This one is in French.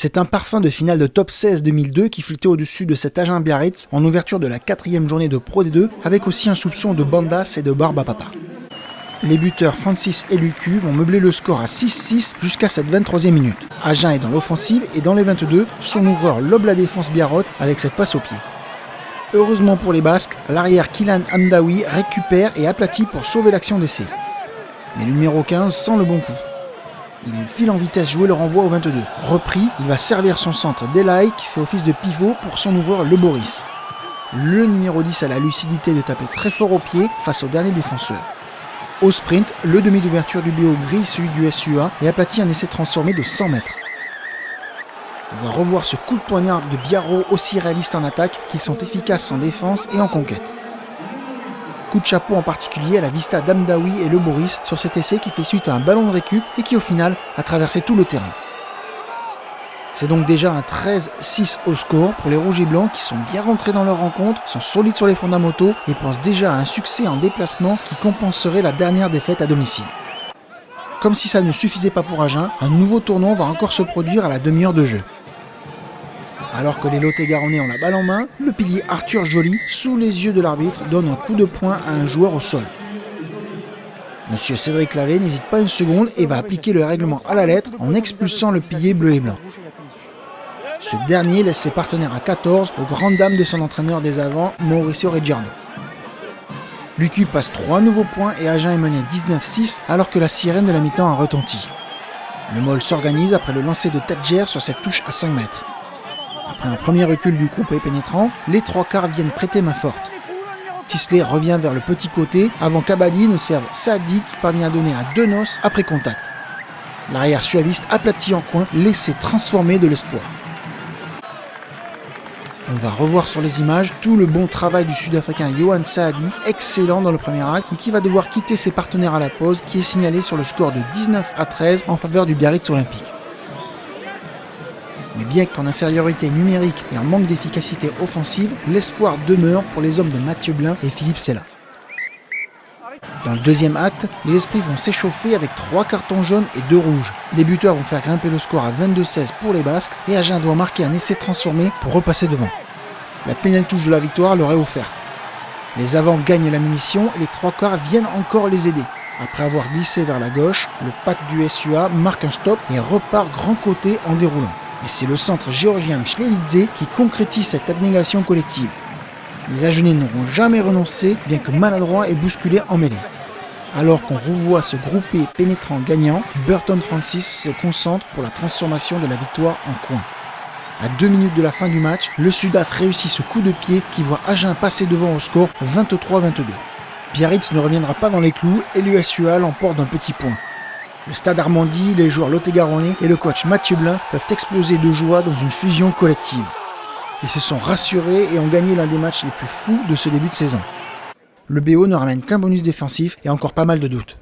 C'est un parfum de finale de top 16 2002 qui flottait au-dessus de cet Agen Biarritz en ouverture de la 4e journée de Pro D2, avec aussi un soupçon de bandas et de barbe à papa. Les buteurs Francis et Lucu vont meubler le score à 6-6 jusqu'à cette 23e minute. Agen est dans l'offensive et dans les 22, son ouvreur lobe la défense biarrote avec cette passe au pied. Heureusement pour les Basques, l'arrière Kylian Hamdaoui récupère et aplatit pour sauver l'action d'essai. Mais le numéro 15 sent le bon coup. Il file en vitesse jouer le renvoi au 22. Repris, il va servir son centre Delay qui fait office de pivot pour son ouvreur Le Boris. Le numéro 10 a la lucidité de taper très fort au pied face au dernier défenseur. Au sprint, le demi d'ouverture du BO grille celui du SUA et aplatit un essai transformé de 100 mètres. On va revoir ce coup de poignard de Biarro aussi réaliste en attaque qu'ils sont efficaces en défense et en conquête. Coup de chapeau en particulier à la vista d'Hamdaoui et Le Boris sur cet essai qui fait suite à un ballon de récup et qui au final a traversé tout le terrain. C'est donc déjà un 13-6 au score pour les rouges et blancs qui sont bien rentrés dans leur rencontre, sont solides sur les fondamentaux et pensent déjà à un succès en déplacement qui compenserait la dernière défaite à domicile. Comme si ça ne suffisait pas pour Agen, un nouveau tournant va encore se produire à la demi-heure de jeu. Alors que les Lot-et-Garonnais ont la balle en main, le pilier Arthur Joly, sous les yeux de l'arbitre, donne un coup de poing à un joueur au sol. Monsieur Cédric Lavé n'hésite pas une seconde et va appliquer le règlement à la lettre en expulsant le pilier bleu et blanc. Ce dernier laisse ses partenaires à 14 aux grandes dames de son entraîneur des avants, Mauricio Reggiardo. Lucu passe 3 nouveaux points et Agen est mené 19-6 alors que la sirène de la mi-temps a retenti. Le Mol s'organise après le lancer de Tadjer sur cette touche à 5 mètres. Après un premier recul du groupe pénétrant, les trois quarts viennent prêter main forte. Tisley revient vers le petit côté avant qu'Abadi ne serve Saadi qui parvient à donner à Denos après contact. L'arrière suaviste aplati en coin, laissé transformer de l'espoir. On va revoir sur les images tout le bon travail du Sud-Africain Yohan Saadi, excellent dans le premier acte, mais qui va devoir quitter ses partenaires à la pause, qui est signalé sur le score de 19-13 en faveur du Biarritz Olympique. Mais bien qu'en infériorité numérique et en manque d'efficacité offensive, l'espoir demeure pour les hommes de Mathieu Blin et Philippe Sella. Dans le deuxième acte, les esprits vont s'échauffer avec 3 cartons jaunes et 2 rouges. Les buteurs vont faire grimper le score à 22-16 pour les Basques et Agen doit marquer un essai transformé pour repasser devant. La pénale touche de la victoire leur est offerte. Les avants gagnent la munition et les 3 quarts viennent encore les aider. Après avoir glissé vers la gauche, le pack du SUA marque un stop et repart grand côté en déroulant. Et c'est le centre géorgien Mchlelidze qui concrétise cette abnégation collective. Les Agenais n'auront jamais renoncé, bien que maladroits et bousculés en mêlée. Alors qu'on revoit ce groupé pénétrant gagnant, Burton Francis se concentre pour la transformation de la victoire en coin. À 2 minutes de la fin du match, le Sudaf réussit ce coup de pied qui voit Agen passer devant au score 23-22. Biarritz ne reviendra pas dans les clous et l'USUA l'emporte d'un petit point. Le Stade Armandie, les joueurs Lot-et-Garonnais et le coach Mathieu Blin peuvent exploser de joie dans une fusion collective. Ils se sont rassurés et ont gagné l'un des matchs les plus fous de ce début de saison. Le BO ne ramène qu'un bonus défensif et encore pas mal de doutes.